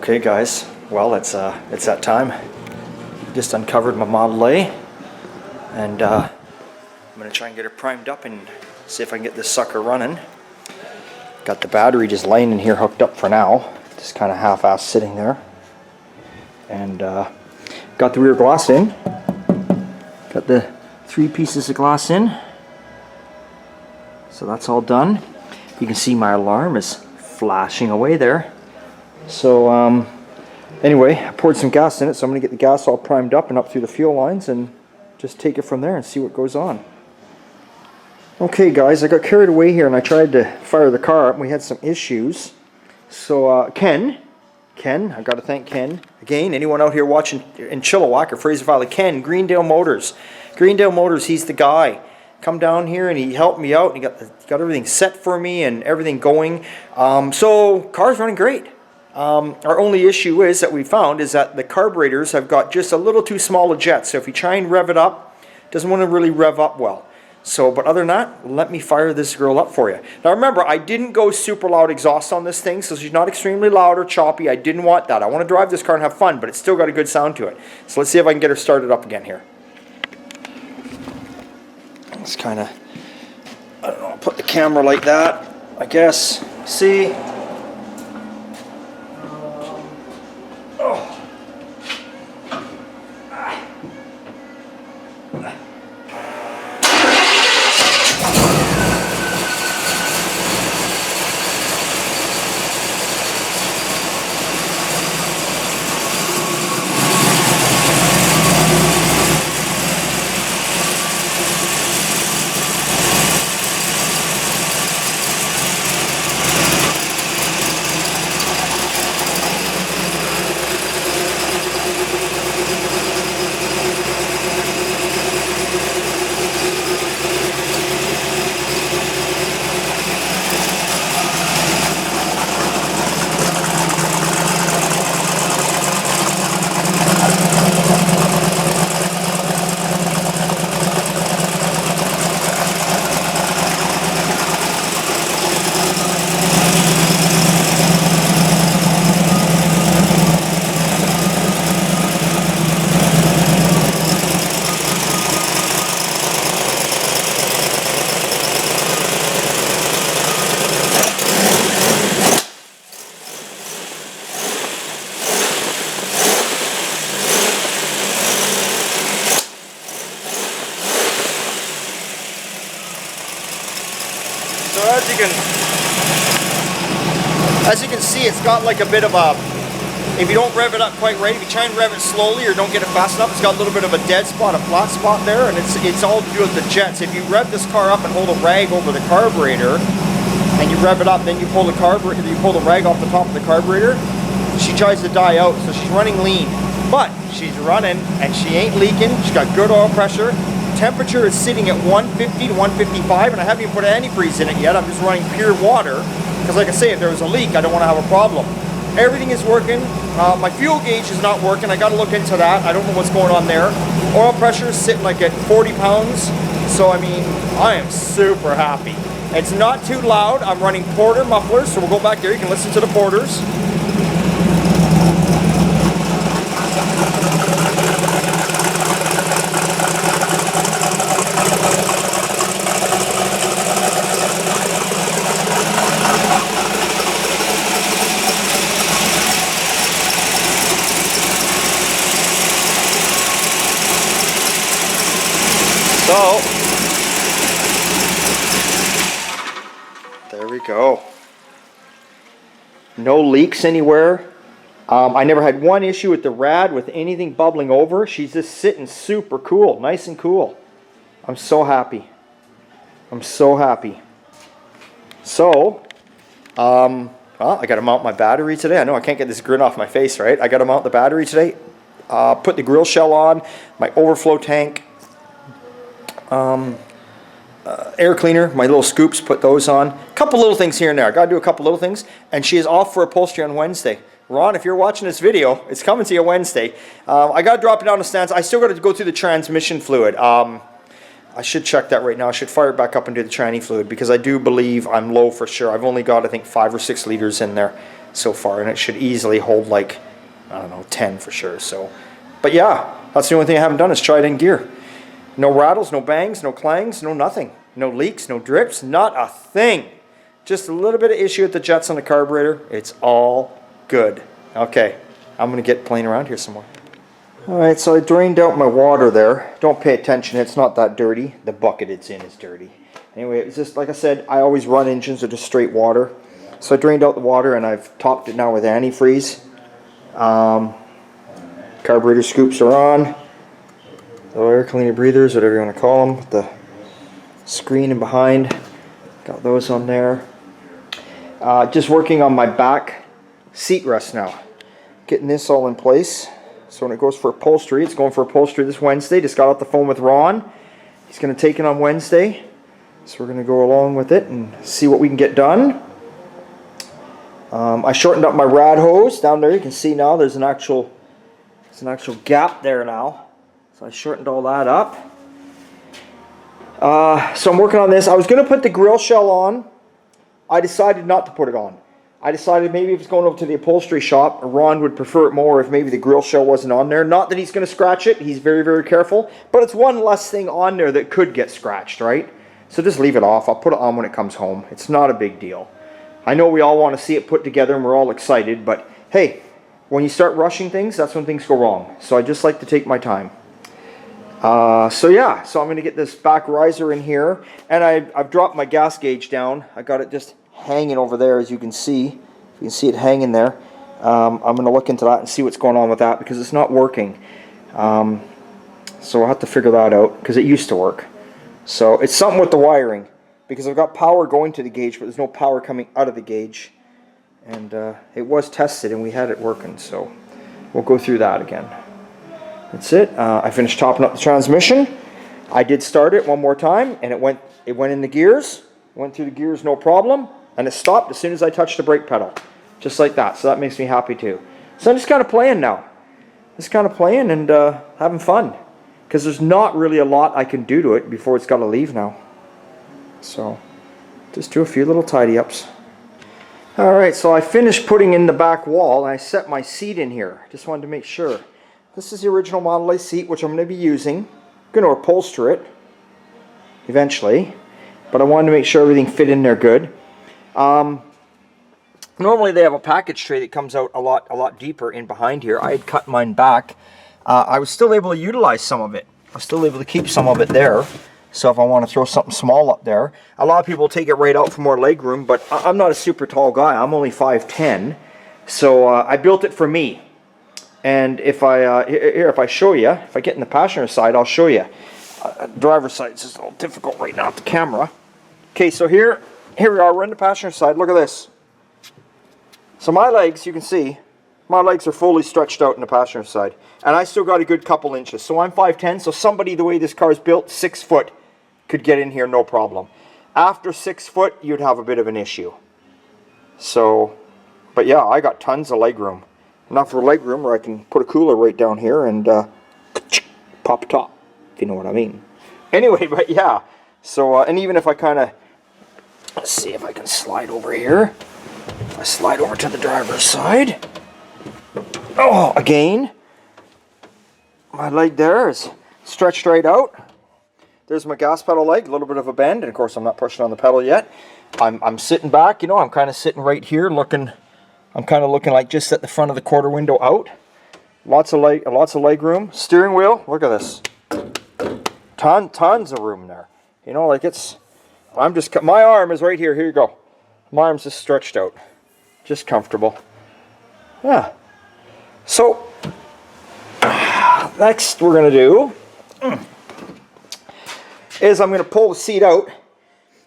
Okay guys, well it's that time. Just uncovered my Model A and I'm going to try and get it primed up and see if I can get this sucker running. Got the battery just laying in here hooked up for now, just kind of half-assed sitting there. And got the rear glass in, got the 3 pieces of glass in, so that's all done. You can see my alarm is flashing away there. So anyway, I poured some gas in it, so I'm going to get the gas all primed up and up through the fuel lines and just take it from there and see what goes on. Okay guys, I got carried away here and I tried to fire the car up and we had some issues. So Ken, I got to thank Ken. Again, anyone out here watching in Chilliwack or Fraser Valley, Ken, Greendale Motors. Greendale Motors, he's the guy. Come down here and he helped me out and he got everything set for me and everything going. So car's running great. Our only issue is that we found is that the carburetors have got just a little too small a jet. So if you try and rev it up, it doesn't want to really rev up well. So, but other than that, let me fire this girl up for you. Now remember, I didn't go super loud exhaust on this thing, so she's not extremely loud or choppy. I didn't want that. I want to drive this car and have fun, but it's still got a good sound to it. So let's see if I can get her started up again here. Let's kind of, I don't know, put the camera like that, I guess. See? So as you can see, it's got like a bit of a, if you don't rev it up quite right, if you try and rev it slowly or don't get it fast enough, it's got a little bit of a dead spot, a flat spot there, and it's all to do with the jets. If you rev this car up and hold a rag over the carburetor, and you rev it up, then you pull the carburetor, you pull the rag off the top of the carburetor, she tries to die out, so she's running lean. But she's running and she ain't leaking, she's got good oil pressure. Temperature is sitting at 150 to 155, and I haven't even put antifreeze in it yet. I'm just running pure water, because like I say, if there was a leak, I don't want to have a problem. Everything is working. My fuel gauge is not working. I got to look into that. I don't know what's going on there. Oil pressure is sitting like at 40 pounds. So I mean, I am super happy. It's not too loud. I'm running Porter mufflers, so we'll go back there. You can listen to the Porters. So, there we go. No leaks anywhere. I never had one issue with the rad with anything bubbling over. She's just sitting super cool, nice and cool. I'm so happy. I'm so happy. So, well, I got to mount my battery today. I know I can't get this grin off my face, right? I got to mount the battery today. Put the grill shell on, my overflow tank. Air cleaner, my little scoops, put those on. A couple little things here and there. I got to do a couple little things. And she is off for upholstery on Wednesday. Ron, if you're watching this video, it's coming to you Wednesday. I got to drop it down the stands. I still got to go through the transmission fluid. I should check that right now. I should fire it back up and do the tranny fluid because I do believe I'm low for sure. I've only got, I think, 5 or 6 liters in there. so far, and it should easily hold like, I don't know, 10 for sure. So, but yeah, that's the only thing I haven't done is try it in gear. No rattles, no bangs, no clangs, no nothing. No leaks, no drips, not a thing. Just a little bit of issue with the jets on the carburetor. It's all good. Okay, I'm gonna get playing around here some more. Alright, so I drained out my water there. Don't pay attention, it's not that dirty. The bucket it's in is dirty. Anyway, it's just, like I said, I always run engines with just straight water. So I drained out the water and I've topped it now with antifreeze. Carburetor scoops are on. The air cleaner breathers, whatever you want to call them. The screen and behind. Got those on there. Just working on my back seat rest now. Getting this all in place. So when it goes for upholstery, it's going for upholstery this Wednesday. Just got off the phone with Ron. He's going to take it on Wednesday. So we're going to go along with it and see what we can get done. I shortened up my rad hose down there. You can see now there's an actual gap there now. So I shortened all that up. So I'm working on this. I was going to put the grill shell on. I decided not to put it on. I decided maybe if it's going over to the upholstery shop, Ron would prefer it more if maybe the grill shell wasn't on there. Not that he's going to scratch it. He's very, very careful. But it's one less thing on there that could get scratched, right? So just leave it off. I'll put it on when it comes home. It's not a big deal. I know we all want to see it put together and we're all excited. But hey, when you start rushing things, that's when things go wrong. So I just like to take my time. So yeah, so I'm going to get this back riser in here, and I've dropped my gas gauge down. I got it just hanging over there, as you can see. You can see it hanging there. I'm going to look into that and see what's going on with that, because it's not working. So I'll have to figure that out, because it used to work. So it's something with the wiring, because I've got power going to the gauge, but there's no power coming out of the gauge. And it was tested, and we had it working, so we'll go through that again. That's it. I finished topping up the transmission. I did start it one more time, and it went in the gears. Went through the gears, no problem, and it stopped as soon as I touched the brake pedal, just like that. So that makes me happy too. So I'm just kind of playing now, and having fun, because there's not really a lot I can do to it before it's got to leave now. So just do a few little tidy ups. All right, so I finished putting in the back wall, and I set my seat in here. Just wanted to make sure. This is the original Model A seat, which I'm going to be using. I'm going to upholster it eventually, but I wanted to make sure everything fit in there good. Normally they have a package tray that comes out a lot deeper in behind here. I had cut mine back. I was still able to utilize some of it. I was still able to keep some of it there. So if I want to throw something small up there, a lot of people take it right out for more leg room, but I'm not a super tall guy. I'm only 5'10", so I built it for me. And if I show you, if I get in the passenger side, I'll show you. Driver's side is just a little difficult right now with the camera. Okay, so here we are. We're in the passenger side. Look at this. So my legs, you can see, my legs are fully stretched out in the passenger side, and I still got a good couple inches. So I'm 5'10", so somebody, the way this car is built, 6 foot, could get in here no problem. After 6 foot, you'd have a bit of an issue. So, but yeah, I got tons of leg room. Enough for leg room where I can put a cooler right down here and pop top, if you know what I mean. Anyway, but yeah, so and even if I kind of, let's see if I can slide over here. I slide over to the driver's side. Oh, again, my leg there is stretched right out. There's my gas pedal leg, a little bit of a bend, and of course I'm not pushing on the pedal yet. I'm sitting back, you know, I'm kind of sitting right here looking. I'm kind of looking like just at the front of the quarter window out. Lots of leg room. Steering wheel, look at this. Tons of room there. You know, like my arm is right here. Here you go. My arm's just stretched out. Just comfortable. Yeah. So, next we're going to do is I'm going to pull the seat out,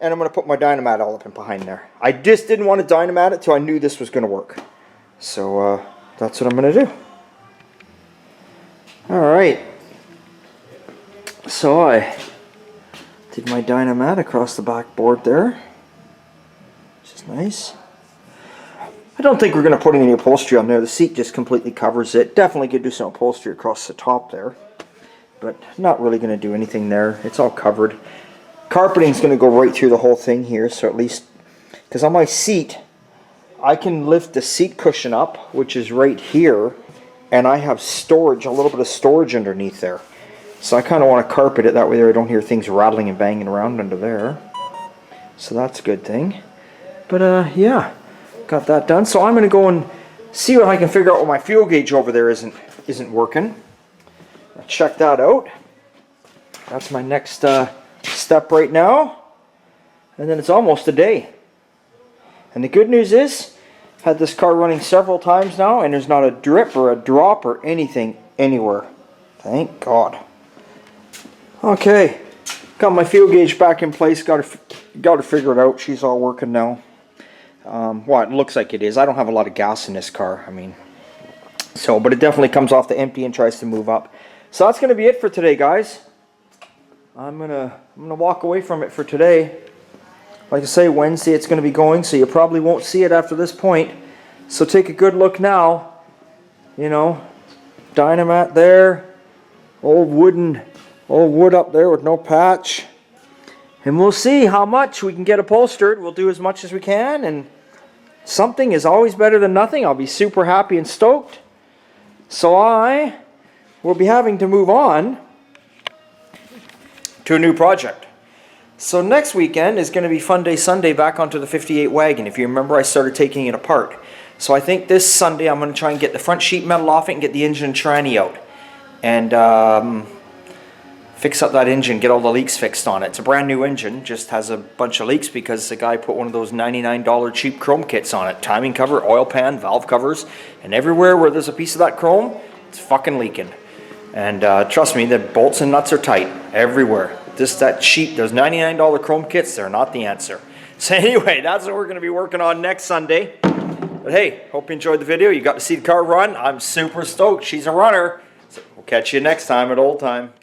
and I'm going to put my Dynamat all up in behind there. I just didn't want to Dynamat it till I knew this was going to work. So that's what I'm going to do. Alright. So I did my Dynamat across the backboard there, which is nice. I don't think we're going to put any upholstery on there. The seat just completely covers it. Definitely could do some upholstery across the top there, but not really going to do anything there. It's all covered. Carpeting's going to go right through the whole thing here, so at least, because on my seat, I can lift the seat cushion up, which is right here, and I have storage, a little bit of storage underneath there. So I kind of want to carpet it, that way I don't hear things rattling and banging around under there. So that's a good thing. But yeah, got that done. So I'm going to go and see if I can figure out what my fuel gauge over there isn't working. I'll check that out. That's my next step right now. And then it's almost a day. And the good news is, I've had this car running several times now, and there's not a drip or a drop or anything anywhere. Thank God. Okay, got my fuel gauge back in place. Got to figure it out. She's all working now. Well, it looks like it is. I don't have a lot of gas in this car. I mean, so, but it definitely comes off the empty and tries to move up. So that's going to be it for today, guys. I'm gonna walk away from it for today. Like I say, Wednesday it's going to be going, so you probably won't see it after this point. So take a good look now. You know, dynamat there, old wood up there with no patch, and we'll see how much we can get upholstered. We'll do as much as we can, and something is always better than nothing. I'll be super happy and stoked. So I will be having to move on to a new project. So next weekend is going to be Fun Day Sunday back onto the 58 wagon. If you remember, I started taking it apart. So I think this Sunday I'm going to try and get the front sheet metal off it and get the engine and tranny out. And fix up that engine, get all the leaks fixed on it. It's a brand new engine, just has a bunch of leaks because the guy put one of those $99 cheap chrome kits on it. Timing cover, oil pan, valve covers, and everywhere where there's a piece of that chrome, it's fucking leaking. And trust me, the bolts and nuts are tight everywhere. Just that cheap, those $99 chrome kits, they're not the answer. So anyway, that's what we're going to be working on next Sunday. But hey, hope you enjoyed the video. You got to see the car run. I'm super stoked. She's a runner. So we'll catch you next time at Old Time.